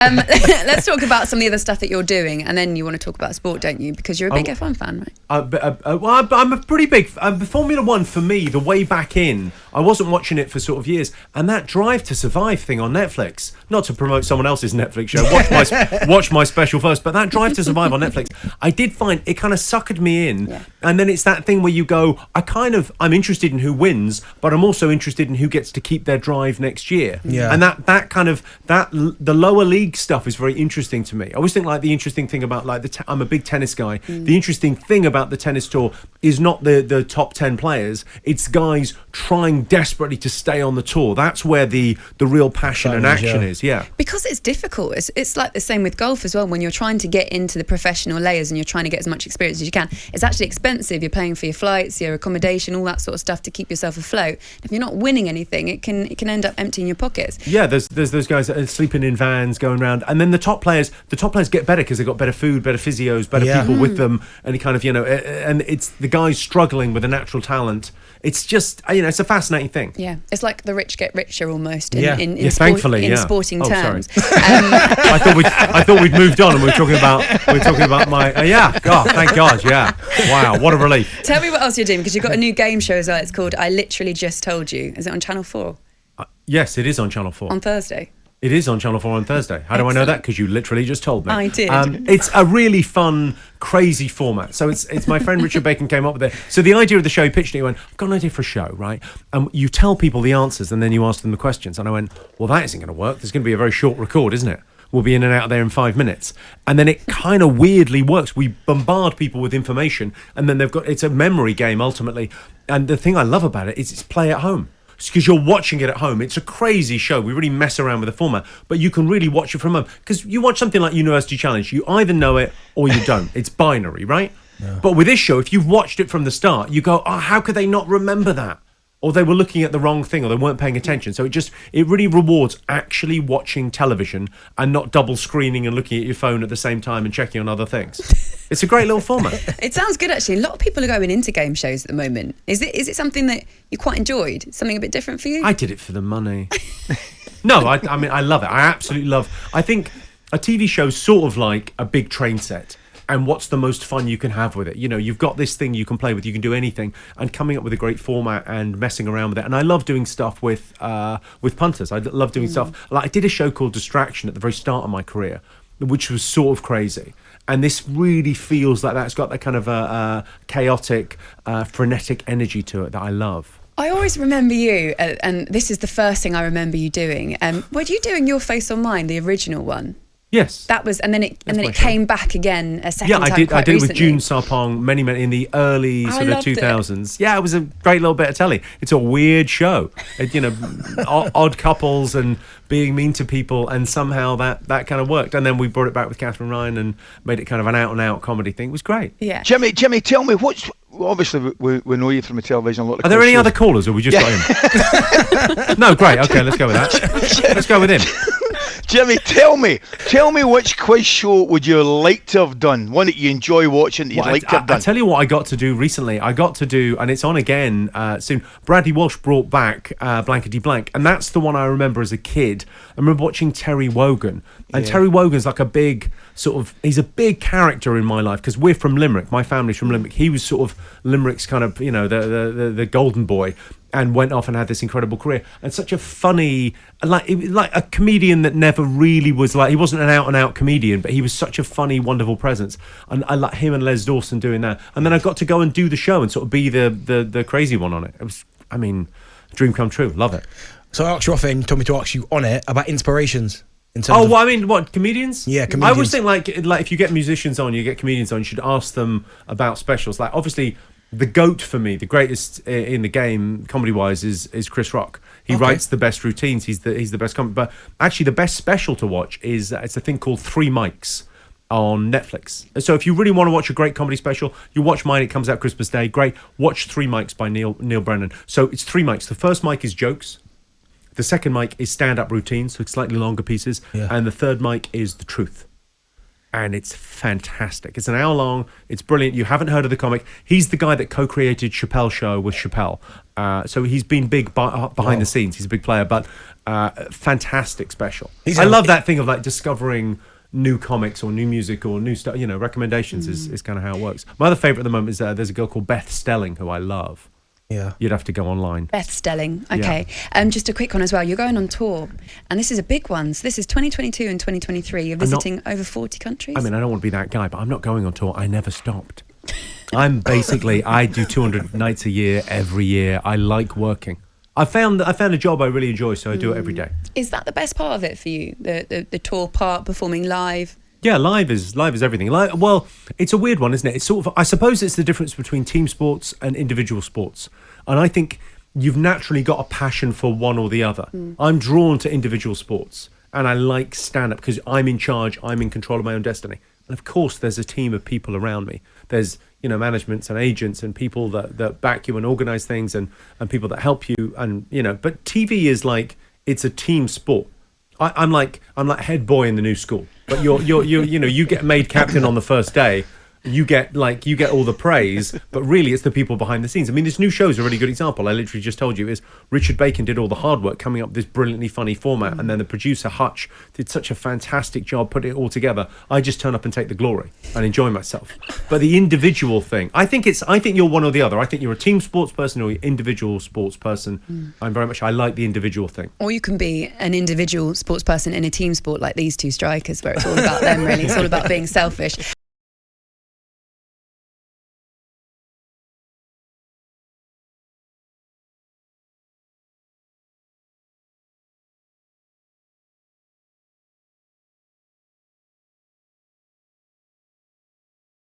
Let's talk about some of the other stuff that you're doing, and then you want to talk about sport, don't you? Because you're a big F1 fan, right? Well, I'm a pretty big... Formula One, for me, the way back in, I wasn't watching it for sort of years, and that Drive to Survive thing on Netflix, not to promote someone else's Netflix show, watch my special first, but that Drive to Survive on Netflix, I did find it kind of suckered me in, and then it's that thing where you go, I'm interested in who wins, but I'm also interested in who gets to keep their drive next year. Yeah. And the lower league stuff is very interesting to me. I always think like the interesting thing about I'm a big tennis guy. The interesting thing about the tennis tour is not the top 10 players. It's guys trying desperately to stay on the tour. That's where the real passion and action is. Yeah. Because it's difficult. It's like the same with golf as well. When you're trying to get into the professional layers and you're trying to get as much experience as you can, it's actually expensive. You're paying for your flights, your accommodation, all that sort of stuff to keep yourself afloat. If you're not winning anything, it can end up emptying your pockets. Yeah, there's those guys that are sleeping in vans going around, and then the top players get better because they've got better food, better physios, better people with them, and kind of and it's the guys struggling with a natural talent. It's just it's a fascinating thing. Yeah, it's like the rich get richer almost. Thankfully, in sporting terms. I thought we'd moved on and we're talking about my thank God, wow, what a relief. Tell me what else you're doing, because you've got a new game show as well. It's called I Literally Just Told You. Is it on Channel 4? Yes, it is on Channel 4 on Thursday. It is on Channel 4 on Thursday. How do I know that? Because you literally just told me. I did. It's a really fun, crazy format. So it's my friend Richard Bacon came up with it. So the idea of the show, he pitched it, he went, I've got an idea for a show, right? And you tell people the answers and then you ask them the questions. And I went, well, that isn't going to work. There's going to be a very short record, isn't it? We'll be in and out of there in 5 minutes. And then it kind of weirdly works. We bombard people with information, and then it's a memory game ultimately. And the thing I love about it is it's play at home. Because you're watching it at home. It's a crazy show. We really mess around with the format, but you can really watch it from home. Because you watch something like University Challenge, you either know it or you don't. It's binary, right? Yeah. But with this show, if you've watched it from the start, you go, oh, how could they not remember that? Or they were looking at the wrong thing, or they weren't paying attention. So it really rewards actually watching television and not double screening and looking at your phone at the same time and checking on other things. It's a great little format. It sounds good, actually. A lot of people are going into game shows at the moment. Is it something that you quite enjoyed? Something a bit different for you? I did it for the money. No, I mean, I love it. I absolutely I think a TV show's sort of like a big train set. And what's the most fun you can have with it? You've got this thing you can play with, you can do anything, and coming up with a great format and messing around with it. And I love doing stuff with punters. I love doing stuff. Like I did a show called Distraction at the very start of my career, which was sort of crazy. And this really feels like that's got that kind of chaotic, frenetic energy to it that I love. I always remember you, and this is the first thing I remember you doing. Were you doing Your Face on Mine, the original one? Yes, that was, and then it came back again a second time. Yeah, I did it with recently. June Sarpong many in the early sort of 2000s. Yeah, it was a great little bit of telly. It's a weird show, odd couples and being mean to people, and somehow that kind of worked. And then we brought it back with Catherine Ryan and made it kind of an out and out comedy thing. It was great. Yeah, Jimmy, tell me obviously we know you from the television. Are there any other callers, or we just got him? No, great. Okay, let's go with that. Let's go with him. Jimmy, tell me which quiz show would you like to have done? One that you enjoy watching that you'd like to have done. I'll tell you what I got to do recently. I got to do, and it's on again soon, Bradley Walsh brought back Blankety Blank, and that's the one I remember as a kid. I remember watching Terry Wogan, and Terry Wogan's like a big he's a big character in my life because we're from Limerick. My family's from Limerick. He was sort of Limerick's kind of, the golden boy, and went off and had this incredible career. And such a funny, like a comedian that never really was he wasn't an out-and-out comedian, but he was such a funny, wonderful presence. And I like him and Les Dawson doing that. And then I got to go and do the show and sort of be the crazy one on it. It was, a dream come true. Love it. So I asked you off and told me to ask you on it about inspirations. What, comedians? Yeah, comedians. I always think like if you get musicians on, you get comedians on, you should ask them about specials. Like obviously the GOAT for me, the greatest in the game comedy-wise is Chris Rock. He writes the best routines. He's the best comedy. But actually the best special to watch is it's a thing called 3 Mics on Netflix. So if you really want to watch a great comedy special, you watch mine. It comes out Christmas Day. Great. Watch 3 Mics by Neil Brennan. So it's 3 mics. The first mic is jokes. The second mic is stand-up routines, so slightly longer pieces. Yeah. And the third mic is the truth. and it's fantastic. It's an hour long. It's brilliant. You haven't heard of the comic. He's the guy that co-created Chappelle's Show with Chappelle. So he's been big behind the scenes. He's a big player, but fantastic special. I love that thing of like discovering new comics or new music or new stuff. Recommendations is kind of how it works. My other favourite at the moment is there's a girl called Beth Stelling who I love. Yeah. You'd have to go online. Beth Stelling. Okay. Just a quick one as well. You're going on tour, and this is a big one. So this is 2022 and 2023. You're visiting over 40 countries. I mean, I don't want to be that guy, but I'm not going on tour. I never stopped. I do 200 nights a year, every year. I like working. I found a job I really enjoy, so I do it every day. Is that the best part of it for you? The tour part, performing live? Yeah, live is everything. Well, it's a weird one, isn't it? It's sort of, I suppose it's the difference between team sports and individual sports. And I think you've naturally got a passion for one or the other. I'm drawn to individual sports, and I like stand-up because I'm in charge, I'm in control of my own destiny. And of course, there's a team of people around me. There's, managements and agents and people that back you and organize things and people that help you. And, but TV is like, it's a team sport. I'm like head boy in the new school, but you get made captain on the first day. You get all the praise, but really it's the people behind the scenes. I mean, this new show is a really good example. I literally just told you is Richard Bacon did all the hard work coming up with this brilliantly funny format, and then the producer Hutch did such a fantastic job putting it all together. I just turn up and take the glory and enjoy myself. But the individual thing, I think you're one or the other. I think you're a team sports person or an individual sports person. I like the individual thing. Or you can be an individual sports person in a team sport like these two strikers, where it's all about them really. It's all about being selfish.